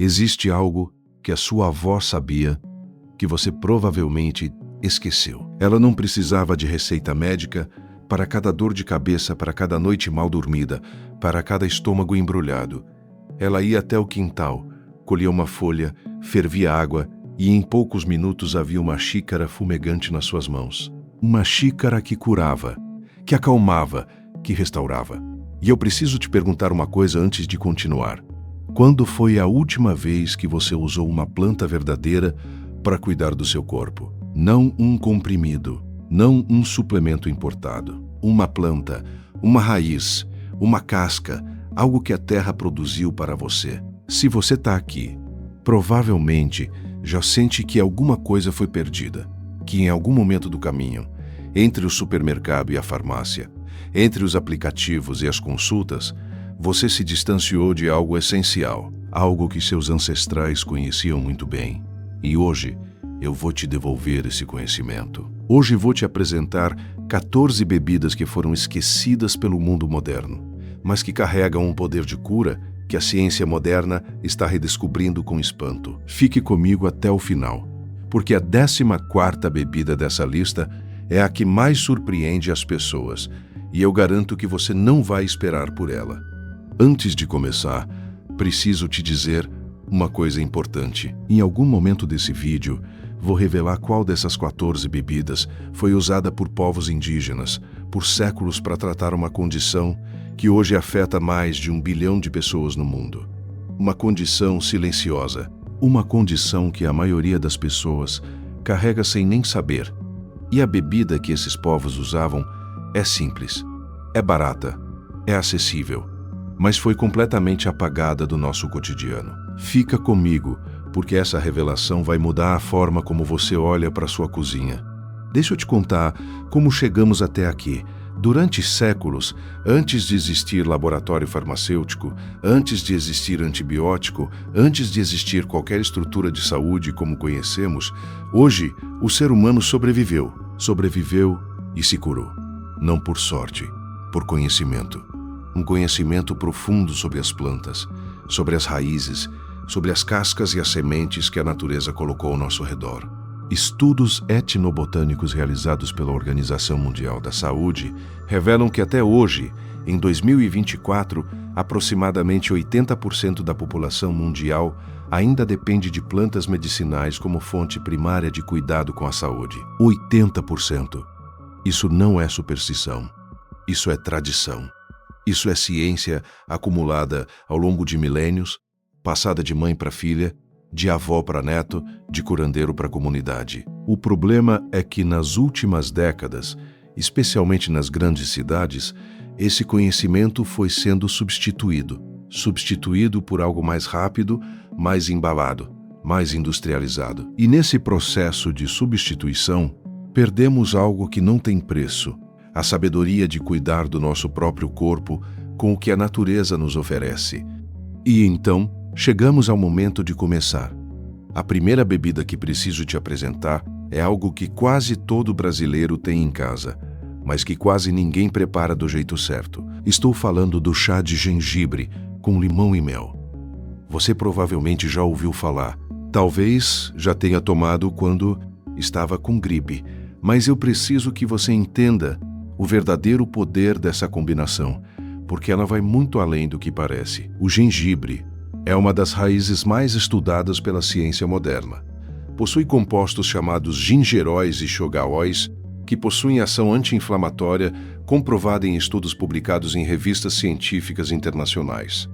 Existe algo que a sua avó sabia que você provavelmente esqueceu. Ela não precisava de receita médica para cada dor de cabeça, para cada noite mal dormida, para cada estômago embrulhado. Ela ia até o quintal, colhia uma folha, fervia água e em poucos minutos havia uma xícara fumegante nas suas mãos. Uma xícara que curava, que acalmava, que restaurava. E eu preciso te perguntar uma coisa antes de continuar. Quando foi a última vez que você usou uma planta verdadeira para cuidar do seu corpo? Não um comprimido, não um suplemento importado. Uma planta, uma raiz, uma casca, algo que a terra produziu para você. Se você está aqui, provavelmente já sente que alguma coisa foi perdida, que em algum momento do caminho, entre o supermercado e a farmácia, entre os aplicativos e as consultas, você se distanciou de algo essencial, algo que seus ancestrais conheciam muito bem. E hoje, eu vou te devolver esse conhecimento. Hoje vou te apresentar 14 bebidas que foram esquecidas pelo mundo moderno, mas que carregam um poder de cura que a ciência moderna está redescobrindo com espanto. Fique comigo até o final, porque a 14ª bebida dessa lista é a que mais surpreende as pessoas, e eu garanto que você não vai esperar por ela. Antes de começar, preciso te dizer uma coisa importante. Em algum momento desse vídeo, vou revelar qual dessas 14 bebidas foi usada por povos indígenas por séculos para tratar uma condição que hoje afeta mais de 1 bilhão de pessoas no mundo. Uma condição silenciosa, uma condição que a maioria das pessoas carrega sem nem saber. E a bebida que esses povos usavam é simples, é barata, é acessível, mas foi completamente apagada do nosso cotidiano. Fica comigo, porque essa revelação vai mudar a forma como você olha para sua cozinha. Deixa eu te contar como chegamos até aqui. Durante séculos, antes de existir laboratório farmacêutico, antes de existir antibiótico, antes de existir qualquer estrutura de saúde como conhecemos, hoje o ser humano sobreviveu e se curou. Não por sorte, por conhecimento. Um conhecimento profundo sobre as plantas, sobre as raízes, sobre as cascas e as sementes que a natureza colocou ao nosso redor. Estudos etnobotânicos realizados pela Organização Mundial da Saúde revelam que até hoje, em 2024, aproximadamente 80% da população mundial ainda depende de plantas medicinais como fonte primária de cuidado com a saúde. 80%. Isso não é superstição. Isso é tradição. Isso é ciência acumulada ao longo de milênios, passada de mãe para filha, de avó para neto, de curandeiro para comunidade. O problema é que nas últimas décadas, especialmente nas grandes cidades, esse conhecimento foi sendo substituído por algo mais rápido, mais embalado, mais industrializado. E nesse processo de substituição, perdemos algo que não tem preço, a sabedoria de cuidar do nosso próprio corpo com o que a natureza nos oferece. E então, chegamos ao momento de começar. A primeira bebida que preciso te apresentar é algo que quase todo brasileiro tem em casa, mas que quase ninguém prepara do jeito certo. Estou falando do chá de gengibre com limão e mel. Você provavelmente já ouviu falar. Talvez já tenha tomado quando estava com gripe, mas eu preciso que você entenda o verdadeiro poder dessa combinação, porque ela vai muito além do que parece. O gengibre é uma das raízes mais estudadas pela ciência moderna. Possui compostos chamados gingeróis e xogaóis, que possuem ação anti-inflamatória comprovada em estudos publicados em revistas científicas internacionais.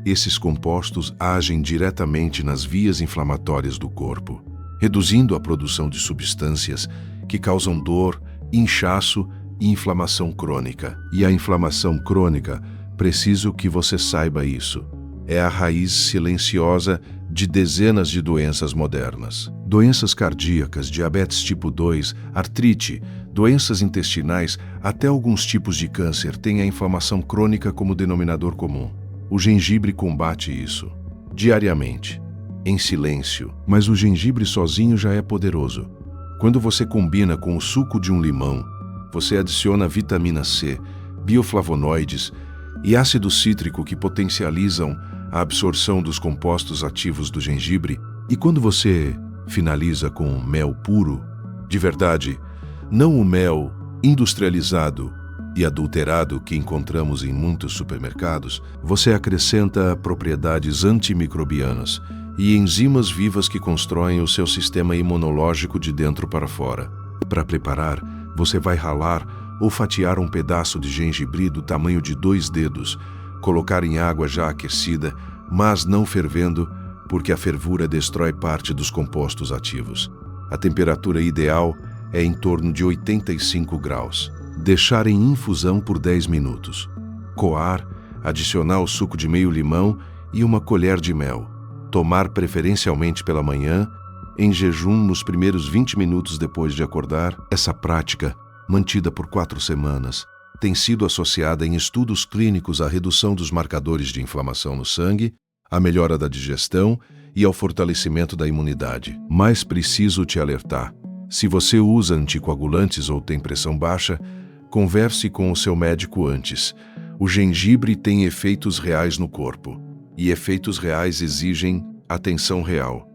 Esses compostos agem diretamente nas vias inflamatórias do corpo, reduzindo a produção de substâncias que causam dor, inchaço e inflamação crônica. E a inflamação crônica, preciso que você saiba isso, é a raiz silenciosa de dezenas de doenças modernas. Doenças cardíacas, diabetes tipo 2, artrite, doenças intestinais, até alguns tipos de câncer têm a inflamação crônica como denominador comum. O gengibre combate isso, diariamente, em silêncio. Mas o gengibre sozinho já é poderoso. Quando você combina com o suco de um limão, você adiciona vitamina C, bioflavonoides e ácido cítrico que potencializam a absorção dos compostos ativos do gengibre. E quando você finaliza com mel puro, de verdade, não o mel industrializado e adulterado que encontramos em muitos supermercados, você acrescenta propriedades antimicrobianas e enzimas vivas que constroem o seu sistema imunológico de dentro para fora. Para preparar, você vai ralar ou fatiar um pedaço de gengibre do tamanho de 2 dedos, colocar em água já aquecida, mas não fervendo, porque a fervura destrói parte dos compostos ativos. A temperatura ideal é em torno de 85 graus. Deixar em infusão por 10 minutos. Coar, adicionar o suco de meio limão e uma colher de mel. Tomar preferencialmente pela manhã, em jejum nos primeiros 20 minutos depois de acordar. Essa prática, mantida por 4 semanas, tem sido associada em estudos clínicos à redução dos marcadores de inflamação no sangue, à melhora da digestão e ao fortalecimento da imunidade. Mas preciso te alertar. Se você usa anticoagulantes ou tem pressão baixa, converse com o seu médico antes. O gengibre tem efeitos reais no corpo, e efeitos reais exigem atenção real.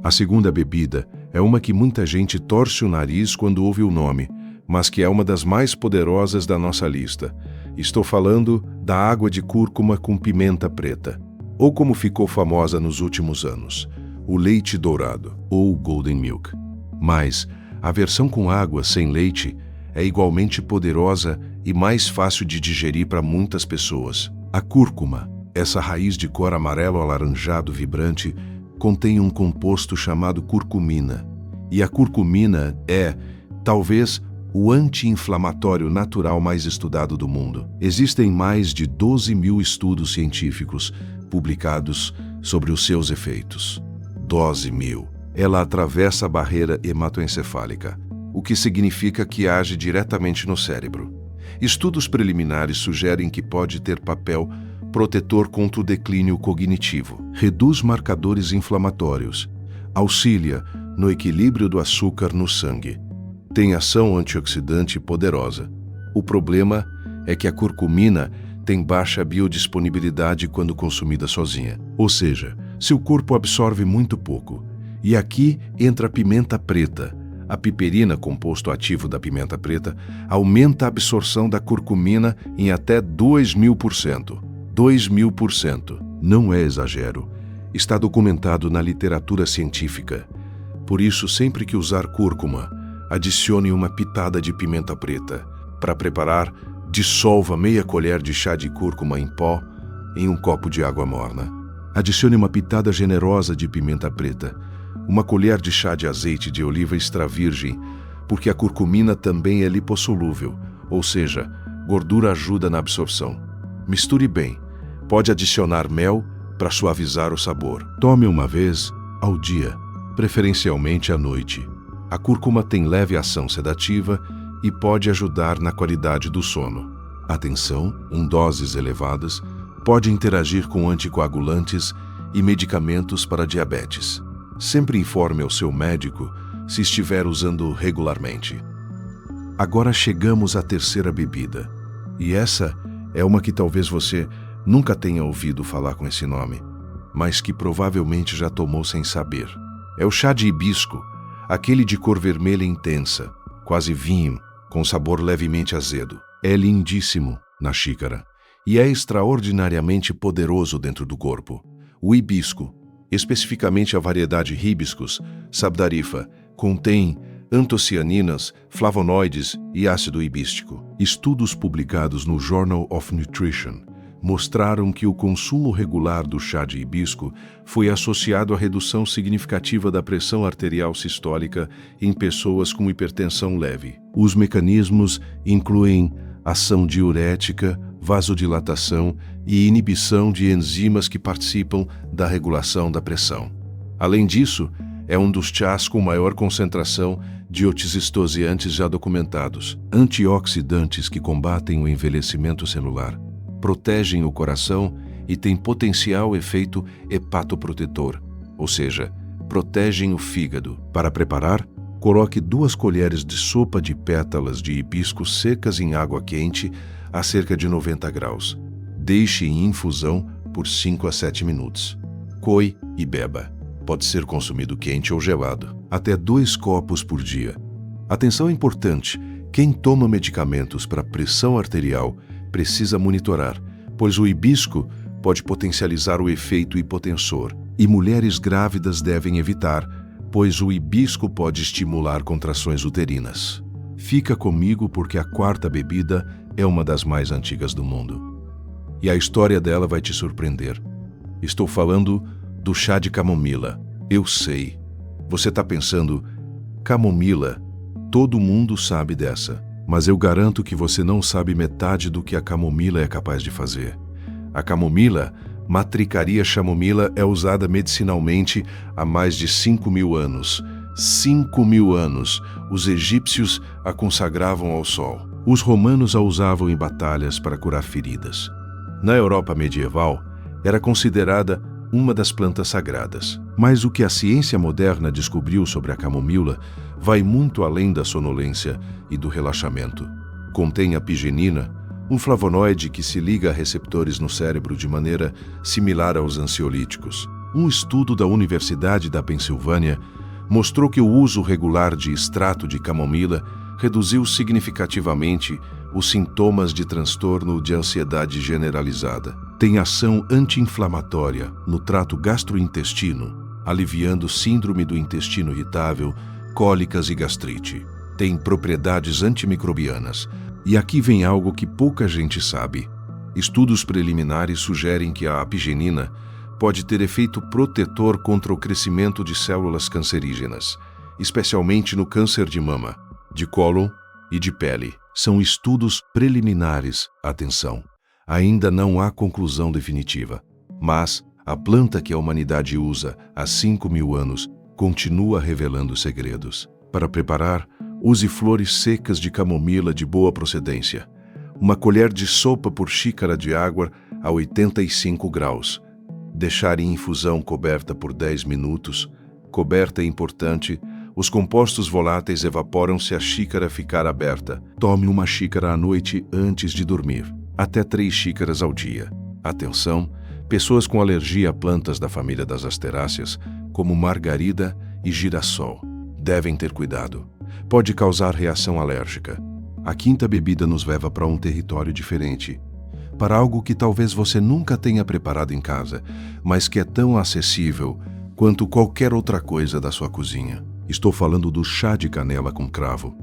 A segunda bebida é uma que muita gente torce o nariz quando ouve o nome, mas que é uma das mais poderosas da nossa lista. Estou falando da água de cúrcuma com pimenta preta, ou como ficou famosa nos últimos anos, o leite dourado, ou golden milk. Mas a versão com água sem leite é igualmente poderosa e mais fácil de digerir para muitas pessoas. A cúrcuma, essa raiz de cor amarelo-alaranjado vibrante, contém um composto chamado curcumina. E a curcumina é, talvez, o anti-inflamatório natural mais estudado do mundo. Existem mais de 12 mil estudos científicos publicados sobre os seus efeitos. 12 mil. Ela atravessa a barreira hematoencefálica, o que significa que age diretamente no cérebro. Estudos preliminares sugerem que pode ter papel protetor contra o declínio cognitivo, reduz marcadores inflamatórios, auxilia no equilíbrio do açúcar no sangue, tem ação antioxidante poderosa. O problema é que a curcumina tem baixa biodisponibilidade quando consumida sozinha, ou seja, seu corpo absorve muito pouco. E aqui entra a pimenta preta. A piperina, composto ativo da pimenta preta, aumenta a absorção da curcumina em até 2.000%. 2.000%. Não é exagero. Está documentado na literatura científica. Por isso, sempre que usar cúrcuma, adicione uma pitada de pimenta preta. Para preparar, dissolva meia colher de chá de cúrcuma em pó em um copo de água morna. Adicione uma pitada generosa de pimenta preta, uma colher de chá de azeite de oliva extra virgem, porque a curcumina também é lipossolúvel, ou seja, gordura ajuda na absorção. Misture bem. Pode adicionar mel para suavizar o sabor. Tome uma vez ao dia, preferencialmente à noite. A cúrcuma tem leve ação sedativa e pode ajudar na qualidade do sono. Atenção, em doses elevadas, pode interagir com anticoagulantes e medicamentos para diabetes. Sempre informe ao seu médico se estiver usando regularmente. Agora chegamos à terceira bebida. E essa é uma que talvez você nunca tenha ouvido falar com esse nome, mas que provavelmente já tomou sem saber. É o chá de hibisco, aquele de cor vermelha intensa, quase vinho, com sabor levemente azedo. É lindíssimo na xícara e é extraordinariamente poderoso dentro do corpo. O hibisco, especificamente a variedade Hibiscus sabdarifa, contém antocianinas, flavonoides e ácido hibístico. Estudos publicados no Journal of Nutrition mostraram que o consumo regular do chá de hibisco foi associado à redução significativa da pressão arterial sistólica em pessoas com hipertensão leve. Os mecanismos incluem ação diurética, vasodilatação e inibição de enzimas que participam da regulação da pressão. Além disso, é um dos chás com maior concentração de otizestosiantes já documentados, antioxidantes que combatem o envelhecimento celular, protegem o coração e têm potencial efeito hepatoprotetor, ou seja, protegem o fígado. Para preparar, coloque 2 colheres de sopa de pétalas de hibisco secas em água quente a cerca de 90 graus. Deixe em infusão por 5 a 7 minutos. Coe e beba. Pode ser consumido quente ou gelado. Até 2 copos por dia. Atenção importante: quem toma medicamentos para pressão arterial precisa monitorar, pois o hibisco pode potencializar o efeito hipotensor, e mulheres grávidas devem evitar, pois o hibisco pode estimular contrações uterinas. Fica comigo porque a 4ª bebida é uma das mais antigas do mundo. E a história dela vai te surpreender. Estou falando do chá de camomila. Eu sei. Você está pensando, camomila, todo mundo sabe dessa. Mas eu garanto que você não sabe metade do que a camomila é capaz de fazer. A camomila, Matricaria chamomila, é usada medicinalmente há mais de 5.000 anos. 5.000 anos, os egípcios a consagravam ao sol. Os romanos a usavam em batalhas para curar feridas. Na Europa medieval, era considerada uma das plantas sagradas. Mas o que a ciência moderna descobriu sobre a camomila vai muito além da sonolência e do relaxamento. Contém apigenina, um flavonoide que se liga a receptores no cérebro de maneira similar aos ansiolíticos. Um estudo da Universidade da Pensilvânia mostrou que o uso regular de extrato de camomila reduziu significativamente os sintomas de transtorno de ansiedade generalizada. Tem ação anti-inflamatória no trato gastrointestino, aliviando síndrome do intestino irritável, cólicas e gastrite. Tem propriedades antimicrobianas. E aqui vem algo que pouca gente sabe. Estudos preliminares sugerem que a apigenina pode ter efeito protetor contra o crescimento de células cancerígenas, especialmente no câncer de mama, de cólon e de pele. São estudos preliminares, atenção. Ainda não há conclusão definitiva. Mas a planta que a humanidade usa há 5.000 anos continua revelando segredos. Para preparar, use flores secas de camomila de boa procedência. Uma colher de sopa por xícara de água a 85 graus. Deixar em infusão coberta por 10 minutos. Coberta é importante. Os compostos voláteis evaporam se a xícara ficar aberta. Tome uma xícara à noite antes de dormir. Até 3 xícaras ao dia. Atenção, pessoas com alergia a plantas da família das asteráceas, como margarida e girassol, devem ter cuidado. Pode causar reação alérgica. A 5ª bebida nos leva para um território diferente, para algo que talvez você nunca tenha preparado em casa, mas que é tão acessível quanto qualquer outra coisa da sua cozinha. Estou falando do chá de canela com cravo.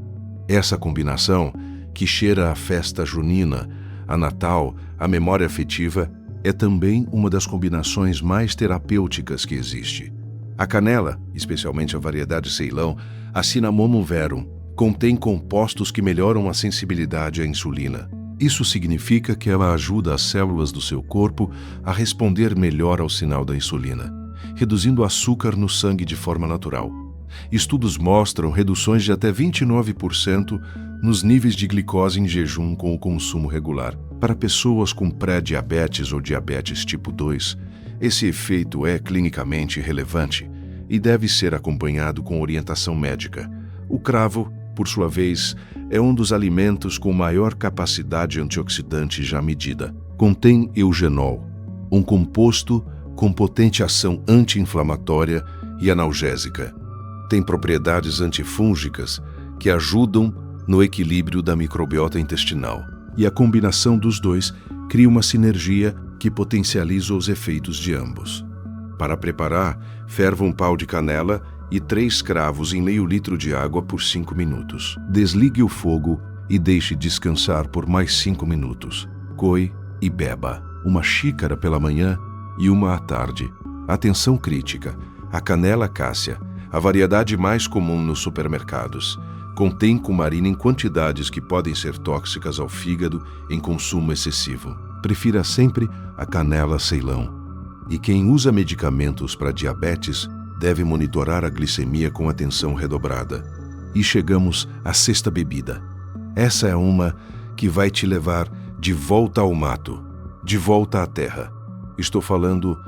Essa combinação, que cheira a festa junina, a Natal, a memória afetiva, é também uma das combinações mais terapêuticas que existe. A canela, especialmente a variedade Ceilão, a Cinnamomum verum, contém compostos que melhoram a sensibilidade à insulina. Isso significa que ela ajuda as células do seu corpo a responder melhor ao sinal da insulina, reduzindo o açúcar no sangue de forma natural. Estudos mostram reduções de até 29% nos níveis de glicose em jejum com o consumo regular. Para pessoas com pré-diabetes ou diabetes tipo 2, esse efeito é clinicamente relevante e deve ser acompanhado com orientação médica. O cravo, por sua vez, é um dos alimentos com maior capacidade antioxidante já medida. Contém eugenol, um composto com potente ação anti-inflamatória e analgésica. Tem propriedades antifúngicas que ajudam no equilíbrio da microbiota intestinal. E a combinação dos dois cria uma sinergia que potencializa os efeitos de ambos. Para preparar, ferva um pau de canela e 3 cravos em meio litro de água por 5 minutos. Desligue o fogo e deixe descansar por mais 5 minutos. Coe e beba. Uma xícara pela manhã e uma à tarde. Atenção crítica. A canela cássia, a variedade mais comum nos supermercados, contém cumarina em quantidades que podem ser tóxicas ao fígado em consumo excessivo. Prefira sempre a canela Ceilão. E quem usa medicamentos para diabetes deve monitorar a glicemia com atenção redobrada. E chegamos à 6ª bebida. Essa é uma que vai te levar de volta ao mato, de volta à terra. Estou falando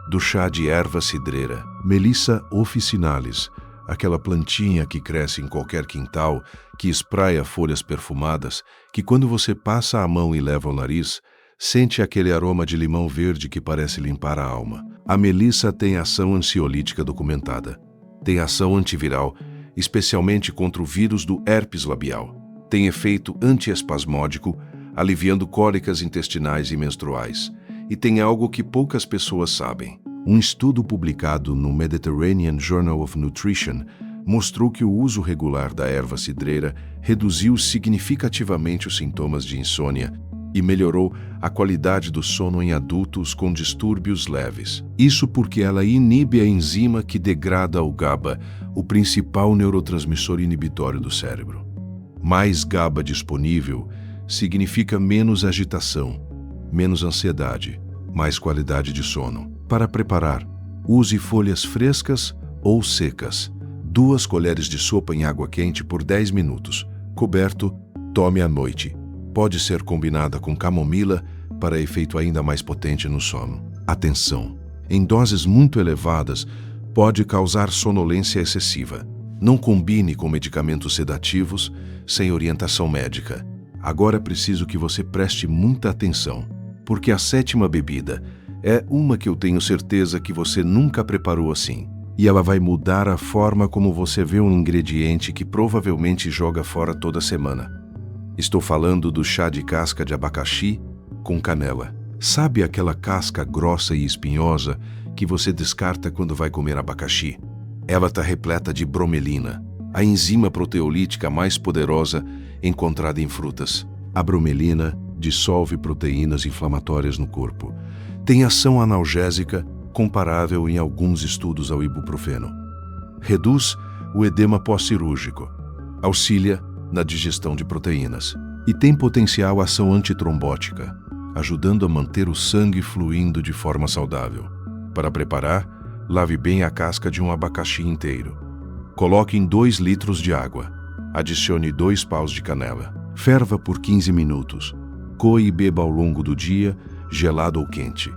do chá de erva cidreira, Melissa officinalis, aquela plantinha que cresce em qualquer quintal, que espraia folhas perfumadas, que quando você passa a mão e leva ao nariz, Sente aquele aroma de limão verde que parece limpar a alma. A melissa tem ação ansiolítica documentada. Tem ação antiviral, especialmente contra o vírus do herpes labial. Tem efeito antiespasmódico, aliviando cólicas intestinais e menstruais. E tem algo que poucas pessoas sabem. Um estudo publicado no Mediterranean Journal of Nutrition mostrou que o uso regular da erva cidreira reduziu significativamente os sintomas de insônia e melhorou a qualidade do sono em adultos com distúrbios leves. Isso porque ela inibe a enzima que degrada o GABA, o principal neurotransmissor inibitório do cérebro. Mais GABA disponível significa menos agitação, menos ansiedade, mais qualidade de sono. Para preparar, use folhas frescas ou secas. 2 colheres de sopa em água quente por 10 minutos. Coberto, tome à noite. Pode ser combinada com camomila para efeito ainda mais potente no sono. Atenção! Em doses muito elevadas, pode causar sonolência excessiva. Não combine com medicamentos sedativos sem orientação médica. Agora é preciso que você preste muita atenção, porque a 7ª bebida é uma que eu tenho certeza que você nunca preparou assim. E ela vai mudar a forma como você vê um ingrediente que provavelmente joga fora toda semana. Estou falando do chá de casca de abacaxi com canela. Sabe aquela casca grossa e espinhosa que você descarta quando vai comer abacaxi? Ela está repleta de bromelina, a enzima proteolítica mais poderosa encontrada em frutas. A bromelina dissolve proteínas inflamatórias no corpo. Tem ação analgésica comparável em alguns estudos ao ibuprofeno. Reduz o edema pós-cirúrgico. Auxilia na digestão de proteínas. E tem potencial ação antitrombótica, ajudando a manter o sangue fluindo de forma saudável. Para preparar, lave bem a casca de um abacaxi inteiro. Coloque em 2 litros de água. Adicione 2 paus de canela. Ferva por 15 minutos. Coe e beba ao longo do dia, gelado ou quente.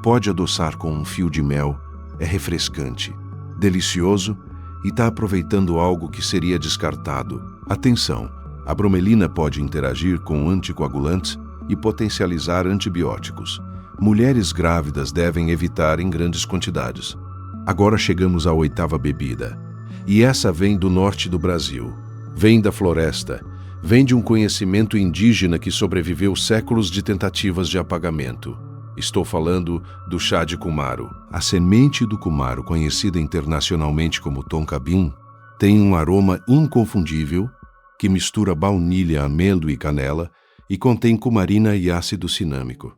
Pode adoçar com um fio de mel, é refrescante, delicioso e está aproveitando algo que seria descartado. Atenção, a bromelina pode interagir com anticoagulantes e potencializar antibióticos. Mulheres grávidas devem evitar em grandes quantidades. Agora chegamos à 8ª bebida. E essa vem do norte do Brasil. Vem da floresta. Vem de um conhecimento indígena que sobreviveu séculos de tentativas de apagamento. Estou falando do chá de cumaro. A semente do cumaro, conhecida internacionalmente como tonka-bean, tem um aroma inconfundível que mistura baunilha, amêndoa e canela e contém cumarina e ácido cinâmico.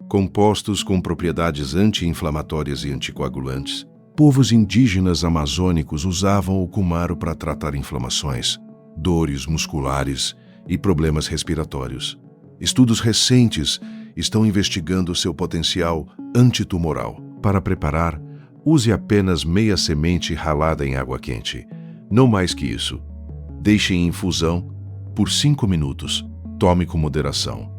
Compostos com propriedades anti-inflamatórias e anticoagulantes, povos indígenas amazônicos usavam o cumaro para tratar inflamações, dores musculares e problemas respiratórios. Estudos recentes estão investigando seu potencial antitumoral. Para preparar, use apenas meia semente ralada em água quente. Não mais que isso. Deixe em infusão por 5 minutos. Tome com moderação.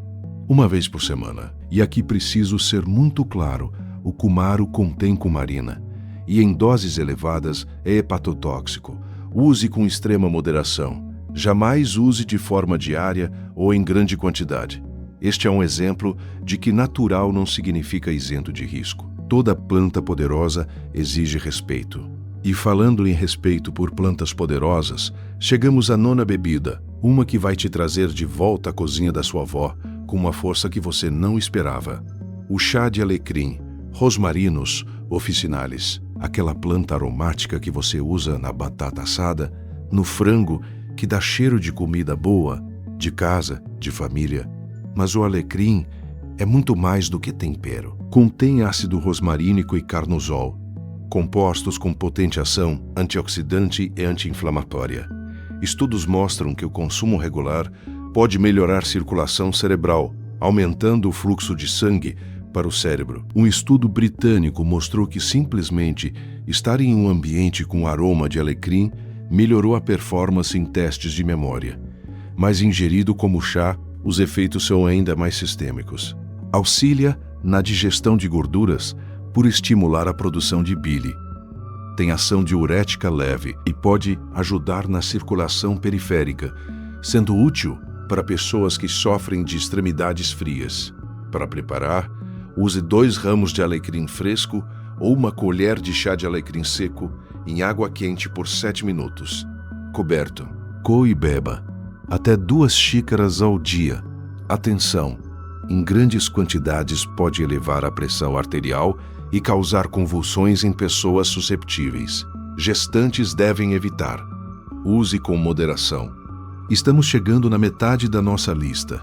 1 vez por semana. E aqui preciso ser muito claro. O cumaro contém cumarina. E em doses elevadas é hepatotóxico. Use com extrema moderação. Jamais use de forma diária ou em grande quantidade. Este é um exemplo de que natural não significa isento de risco. Toda planta poderosa exige respeito. E falando em respeito por plantas poderosas, chegamos à 9ª bebida, uma que vai te trazer de volta à cozinha da sua avó com uma força que você não esperava. O chá de alecrim, Rosmarinus officinalis, aquela planta aromática que você usa na batata assada, no frango, que dá cheiro de comida boa, de casa, de família. Mas o alecrim é muito mais do que tempero. Contém ácido rosmarínico e carnosol, compostos com potente ação antioxidante e anti-inflamatória. Estudos mostram que o consumo regular pode melhorar a circulação cerebral, aumentando o fluxo de sangue para o cérebro. Um estudo britânico mostrou que simplesmente estar em um ambiente com aroma de alecrim melhorou a performance em testes de memória. Mas ingerido como chá, os efeitos são ainda mais sistêmicos. Auxilia na digestão de gorduras por estimular a produção de bile. Tem ação diurética leve e pode ajudar na circulação periférica, sendo útil para pessoas que sofrem de extremidades frias. Para preparar, use 2 ramos de alecrim fresco ou uma colher de chá de alecrim seco em água quente por 7 minutos. Coberto. Coe e beba. Até 2 xícaras ao dia. Atenção! Em grandes quantidades pode elevar a pressão arterial e causar convulsões em pessoas susceptíveis. Gestantes devem evitar. Use com moderação. Estamos chegando na metade da nossa lista.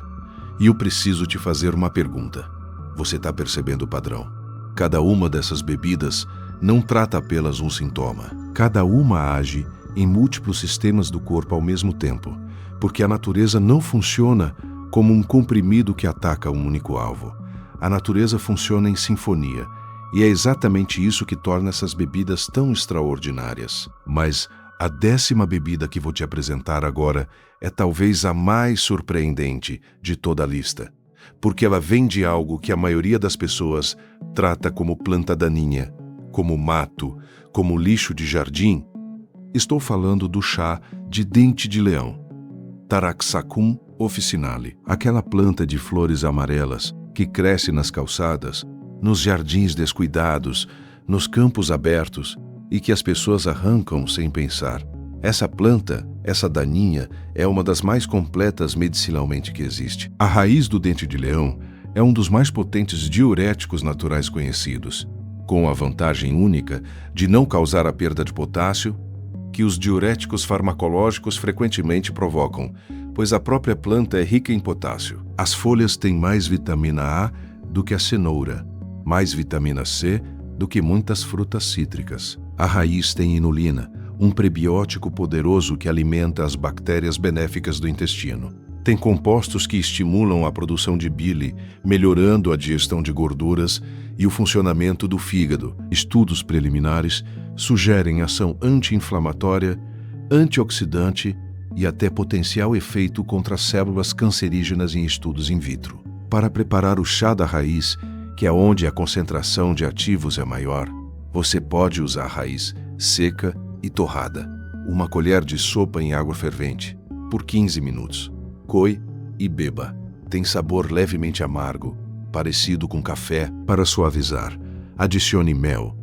E eu preciso te fazer uma pergunta. Você está percebendo o padrão? Cada uma dessas bebidas não trata apenas um sintoma. Cada uma age em múltiplos sistemas do corpo ao mesmo tempo, porque a natureza não funciona como um comprimido que ataca um único alvo. A natureza funciona em sinfonia, e é exatamente isso que torna essas bebidas tão extraordinárias. Mas a 10ª bebida que vou te apresentar agora é talvez a mais surpreendente de toda a lista, porque ela vem de algo que a maioria das pessoas trata como planta daninha, como mato, como lixo de jardim. Estou falando do chá de dente de leão, Taraxacum officinale, aquela planta de flores amarelas que cresce nas calçadas, nos jardins descuidados, nos campos abertos e que as pessoas arrancam sem pensar. Essa planta, essa daninha, é uma das mais completas medicinalmente que existe. A raiz do dente de leão é um dos mais potentes diuréticos naturais conhecidos, com a vantagem única de não causar a perda de potássio que os diuréticos farmacológicos frequentemente provocam, pois a própria planta é rica em potássio. As folhas têm mais vitamina A do que a cenoura, mais vitamina C do que muitas frutas cítricas. A raiz tem inulina, um prebiótico poderoso que alimenta as bactérias benéficas do intestino. Tem compostos que estimulam a produção de bile, melhorando a digestão de gorduras e o funcionamento do fígado. Estudos preliminares sugerem ação anti-inflamatória, antioxidante e até potencial efeito contra as células cancerígenas em estudos in vitro. Para preparar o chá da raiz, que é onde a concentração de ativos é maior, você pode usar a raiz seca e torrada. 1 colher de sopa em água fervente, por 15 minutos. Coe e beba. Tem sabor levemente amargo, parecido com café. Para suavizar, adicione mel.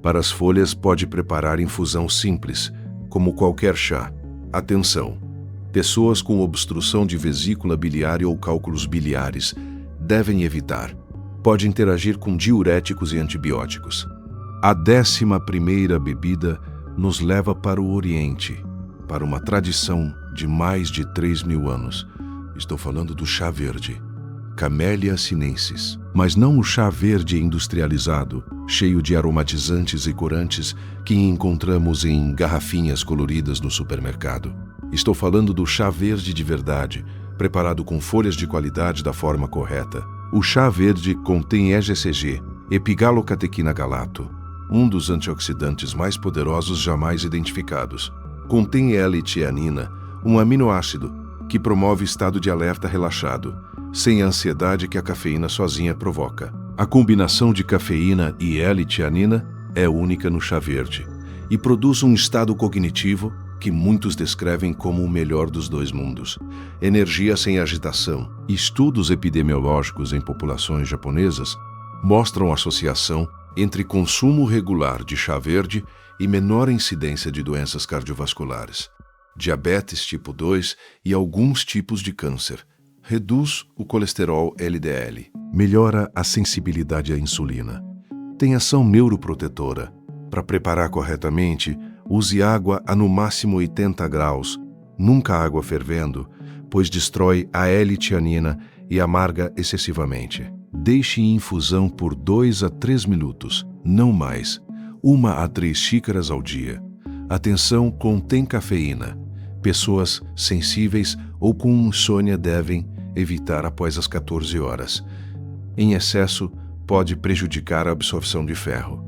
Para as folhas, pode preparar infusão simples, como qualquer chá. Atenção! Pessoas com obstrução de vesícula biliar ou cálculos biliares devem evitar. Pode interagir com diuréticos e antibióticos. A 11ª bebida nos leva para o Oriente, para uma tradição de mais de 3.000 anos. Estou falando do chá verde, Camellia sinensis. Mas não o chá verde industrializado, cheio de aromatizantes e corantes que encontramos em garrafinhas coloridas no supermercado. Estou falando do chá verde de verdade, preparado com folhas de qualidade da forma correta. O chá verde contém EGCG, epigalocatequina galato, um dos antioxidantes mais poderosos jamais identificados. Contém L-tianina, um aminoácido que promove estado de alerta relaxado, sem a ansiedade que a cafeína sozinha provoca. A combinação de cafeína e L-tianina é única no chá verde e produz um estado cognitivo que muitos descrevem como o melhor dos 2 mundos. Energia sem agitação. Estudos epidemiológicos em populações japonesas mostram associação entre consumo regular de chá verde e menor incidência de doenças cardiovasculares, diabetes tipo 2 e alguns tipos de câncer. Reduz o colesterol LDL. Melhora a sensibilidade à insulina. Tem ação neuroprotetora. Para preparar corretamente, use água a no máximo 80 graus, nunca água fervendo, pois destrói a L-tianina e amarga excessivamente. Deixe em infusão por 2 a 3 minutos, não mais. 1 a 3 xícaras ao dia. Atenção, contém cafeína. Pessoas sensíveis ou com insônia devem evitar após as 14 horas. Em excesso, pode prejudicar a absorção de ferro.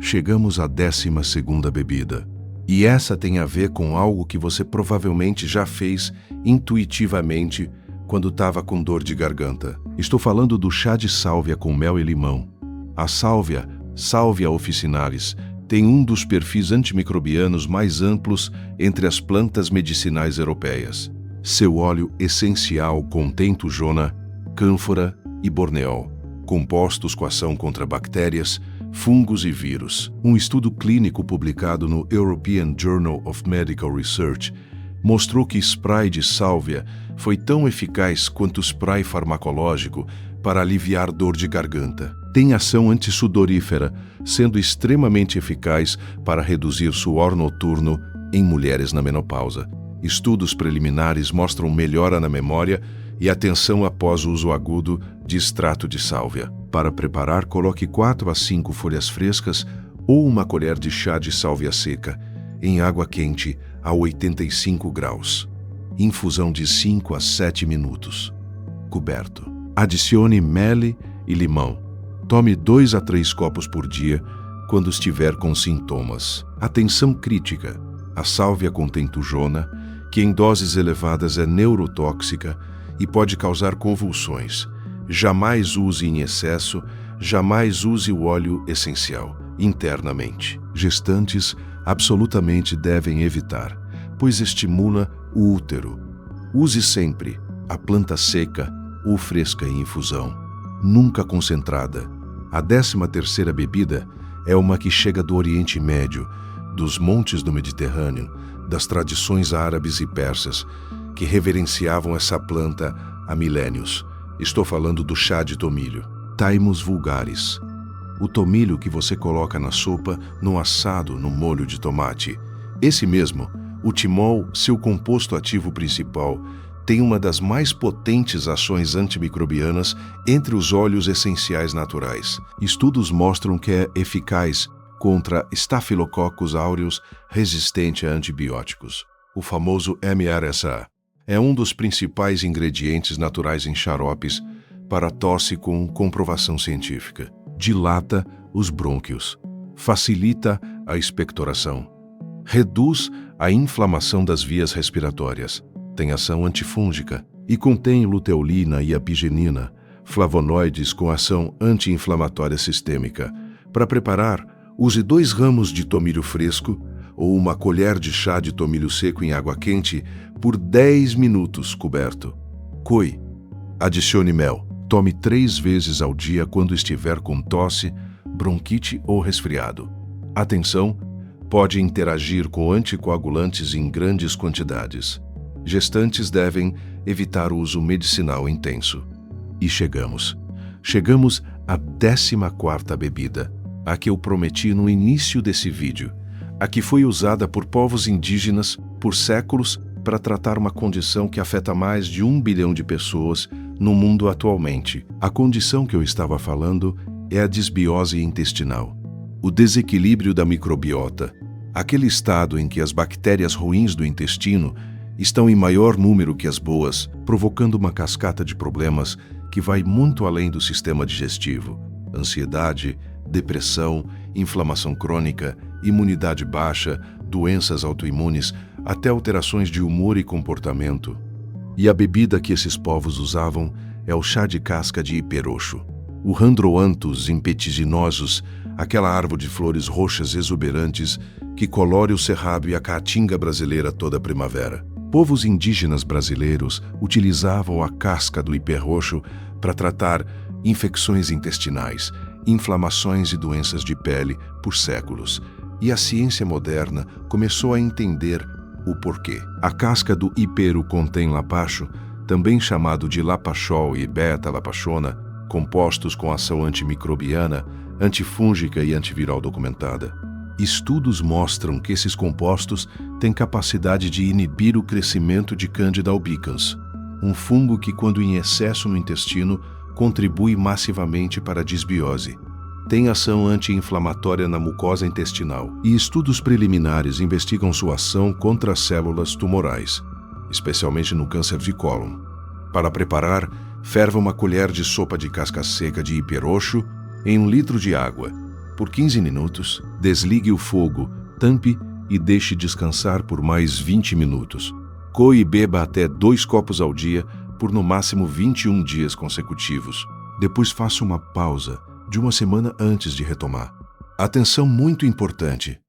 Chegamos à 12ª bebida. E essa tem a ver com algo que você provavelmente já fez intuitivamente quando estava com dor de garganta. Estou falando do chá de sálvia com mel e limão. A sálvia, Salvia officinalis, tem um dos perfis antimicrobianos mais amplos entre as plantas medicinais europeias. Seu óleo essencial contém tujona, cânfora e borneol, compostos com ação contra bactérias, fungos e vírus. Um estudo clínico publicado no European Journal of Medical Research mostrou que spray de sálvia foi tão eficaz quanto spray farmacológico para aliviar dor de garganta. Tem ação antissudorífera, sendo extremamente eficaz para reduzir suor noturno em mulheres na menopausa. Estudos preliminares mostram melhora na memória e atenção após o uso agudo de extrato de sálvia. Para preparar, coloque 4 a 5 folhas frescas ou uma colher de chá de sálvia seca em água quente a 85 graus. Infusão de 5 a 7 minutos. Coberto. Adicione mel e limão. Tome 2 a 3 copos por dia quando estiver com sintomas. Atenção crítica. A sálvia contém tujona, que em doses elevadas é neurotóxica e pode causar convulsões. Jamais use em excesso, jamais use o óleo essencial internamente. Gestantes absolutamente devem evitar, pois estimula o útero. Use sempre a planta seca ou fresca em infusão, nunca concentrada. A 13ª bebida é uma que chega do Oriente Médio, dos montes do Mediterrâneo, das tradições árabes e persas, que reverenciavam essa planta há milênios. Estou falando do chá de tomilho. Thymus vulgaris. O tomilho que você coloca na sopa, no assado, no molho de tomate. Esse mesmo, o timol, seu composto ativo principal, tem uma das mais potentes ações antimicrobianas entre os óleos essenciais naturais. Estudos mostram que é eficaz contra Staphylococcus aureus resistente a antibióticos. O famoso MRSA é um dos principais ingredientes naturais em xaropes para tosse com comprovação científica. Dilata os brônquios, facilita a expectoração, reduz a inflamação das vias respiratórias, tem ação antifúngica e contém luteolina e apigenina, flavonoides com ação anti-inflamatória sistêmica. Para preparar, use 2 ramos de tomilho fresco ou uma colher de chá de tomilho seco em água quente por 10 minutos coberto. Coe. Adicione mel. Tome 3 vezes ao dia quando estiver com tosse, bronquite ou resfriado. Atenção, pode interagir com anticoagulantes em grandes quantidades. Gestantes devem evitar o uso medicinal intenso. E chegamos à 14ª bebida, a que eu prometi no início desse vídeo, a que foi usada por povos indígenas por séculos para tratar uma condição que afeta mais de 1 bilhão de pessoas no mundo atualmente. A condição que eu estava falando é a disbiose intestinal, o desequilíbrio da microbiota, aquele estado em que as bactérias ruins do intestino estão em maior número que as boas, provocando uma cascata de problemas que vai muito além do sistema digestivo. Ansiedade, depressão, inflamação crônica, imunidade baixa, doenças autoimunes, até alterações de humor e comportamento. E a bebida que esses povos usavam é o chá de casca de iperoxo. O Randroanthus impetiginosus, aquela árvore de flores roxas exuberantes que colore o cerrado e a caatinga brasileira toda primavera. Povos indígenas brasileiros utilizavam a casca do iperroxo para tratar infecções intestinais, inflamações e doenças de pele por séculos. E a ciência moderna começou a entender o porquê. A casca do ipero contém lapacho, também chamado de lapachol e beta-lapachona, compostos com ação antimicrobiana, antifúngica e antiviral documentada. Estudos mostram que esses compostos têm capacidade de inibir o crescimento de Candida albicans, um fungo que, quando em excesso no intestino, contribui massivamente para a disbiose. Tem ação anti-inflamatória na mucosa intestinal e estudos preliminares investigam sua ação contra as células tumorais, especialmente no câncer de cólon. Para preparar, ferva uma colher de sopa de casca seca de iperoxo em 1 litro de água. Por 15 minutos, desligue o fogo, tampe e deixe descansar por mais 20 minutos. Coe e beba até 2 copos ao dia por no máximo 21 dias consecutivos. Depois faça uma pausa de 1 semana antes de retomar. Atenção muito importante: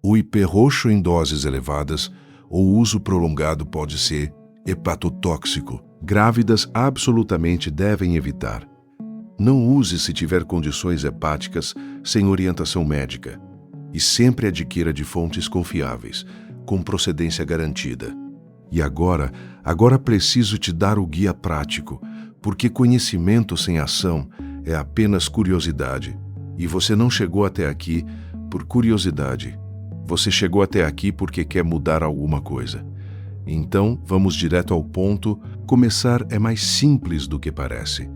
o iperroxo em doses elevadas ou uso prolongado pode ser hepatotóxico. Grávidas absolutamente devem evitar. Não use se tiver condições hepáticas sem orientação médica. E sempre adquira de fontes confiáveis, com procedência garantida. E agora preciso te dar o guia prático, porque conhecimento sem ação é apenas curiosidade. E você não chegou até aqui por curiosidade. Você chegou até aqui porque quer mudar alguma coisa. Então, vamos direto ao ponto. Começar é mais simples do que parece.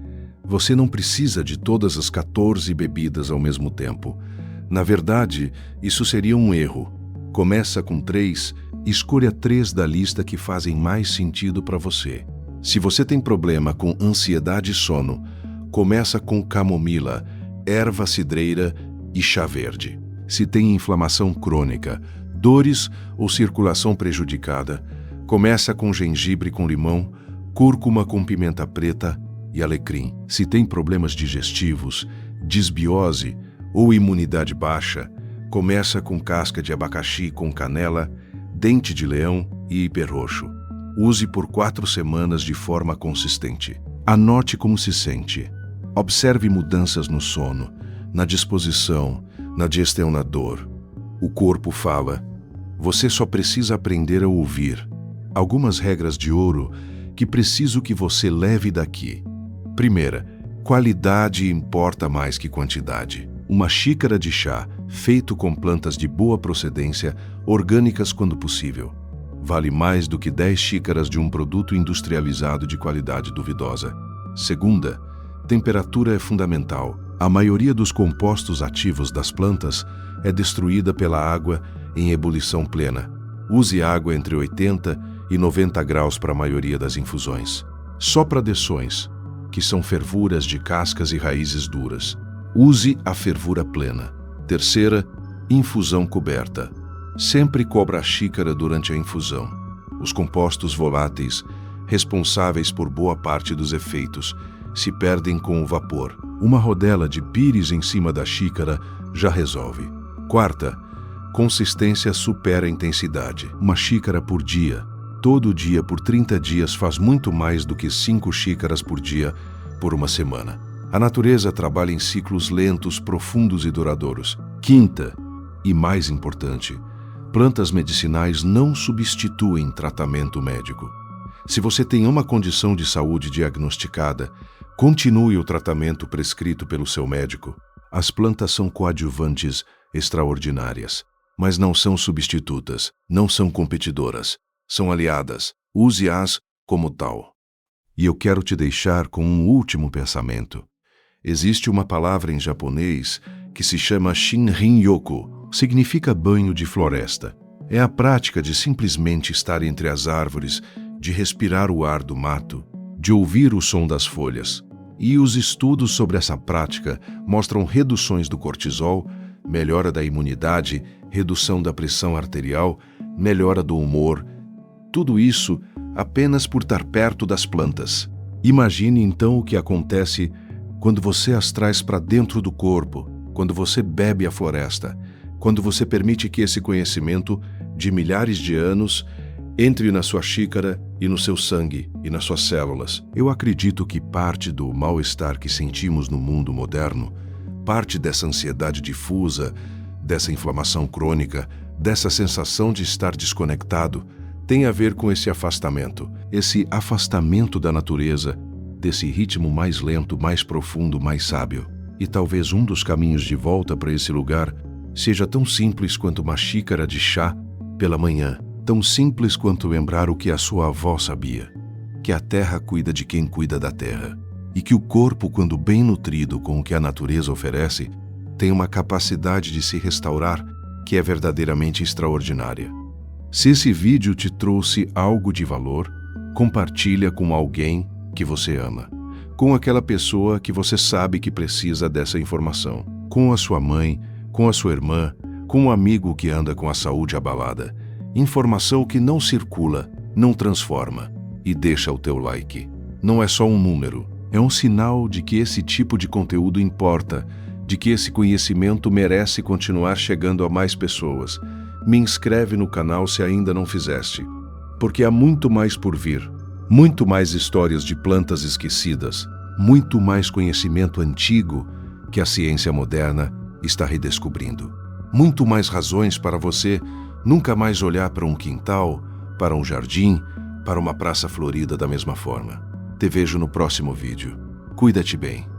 Você não precisa de todas as 14 bebidas ao mesmo tempo. Na verdade, isso seria um erro. Começa com 3, escolha 3 da lista que fazem mais sentido para você. Se você tem problema com ansiedade e sono, começa com camomila, erva cidreira e chá verde. Se tem inflamação crônica, dores ou circulação prejudicada, começa com gengibre com limão, cúrcuma com pimenta preta e alecrim. Se tem problemas digestivos, disbiose ou imunidade baixa, começa com casca de abacaxi com canela, dente de leão e hiperroxo. Use por 4 semanas de forma consistente. Anote como se sente. Observe mudanças no sono, na disposição, na digestão, na dor. O corpo fala. Você só precisa aprender a ouvir. Algumas regras de ouro que preciso que você leve daqui. Primeira, qualidade importa mais que quantidade. Uma xícara de chá, feito com plantas de boa procedência, orgânicas quando possível, vale mais do que 10 xícaras de um produto industrializado de qualidade duvidosa. Segunda, temperatura é fundamental. A maioria dos compostos ativos das plantas é destruída pela água em ebulição plena. Use água entre 80 e 90 graus para a maioria das infusões. Só para adeções, que são fervuras de cascas e raízes duras. Use a fervura plena. Terceira, infusão coberta. Sempre cobra a xícara durante a infusão. Os compostos voláteis, responsáveis por boa parte dos efeitos, se perdem com o vapor. Uma rodela de pires em cima da xícara já resolve. Quarta, consistência supera a intensidade. Uma xícara por dia, todo dia por 30 dias faz muito mais do que 5 xícaras por dia por uma semana. A natureza trabalha em ciclos lentos, profundos e duradouros. Quinta, e mais importante, plantas medicinais não substituem tratamento médico. Se você tem uma condição de saúde diagnosticada, continue o tratamento prescrito pelo seu médico. As plantas são coadjuvantes extraordinárias, mas não são substitutas, não são competidoras, são aliadas. Use-as como tal. E eu quero te deixar com um último pensamento. Existe uma palavra em japonês que se chama Shinrin-yoku, significa banho de floresta. É a prática de simplesmente estar entre as árvores, de respirar o ar do mato, de ouvir o som das folhas. E os estudos sobre essa prática mostram reduções do cortisol, melhora da imunidade, redução da pressão arterial, melhora do humor. Tudo isso apenas por estar perto das plantas. Imagine então o que acontece quando você as traz para dentro do corpo, quando você bebe a floresta, quando você permite que esse conhecimento de milhares de anos entre na sua xícara e no seu sangue e nas suas células. Eu acredito que parte do mal-estar que sentimos no mundo moderno, parte dessa ansiedade difusa, dessa inflamação crônica, dessa sensação de estar desconectado, tem a ver com esse afastamento da natureza, desse ritmo mais lento, mais profundo, mais sábio. E talvez um dos caminhos de volta para esse lugar seja tão simples quanto uma xícara de chá pela manhã, tão simples quanto lembrar o que a sua avó sabia, que a terra cuida de quem cuida da terra, e que o corpo, quando bem nutrido com o que a natureza oferece, tem uma capacidade de se restaurar que é verdadeiramente extraordinária. Se esse vídeo te trouxe algo de valor, compartilha com alguém que você ama, com aquela pessoa que você sabe que precisa dessa informação, com a sua mãe, com a sua irmã, com um amigo que anda com a saúde abalada. Informação que não circula, não transforma. E deixa o teu like. Não é só um número, é um sinal de que esse tipo de conteúdo importa, de que esse conhecimento merece continuar chegando a mais pessoas. Me inscreve no canal se ainda não fizeste, porque há muito mais por vir, muito mais histórias de plantas esquecidas, muito mais conhecimento antigo que a ciência moderna está redescobrindo. Muito mais razões para você nunca mais olhar para um quintal, para um jardim, para uma praça florida da mesma forma. Te vejo no próximo vídeo. Cuida-te bem.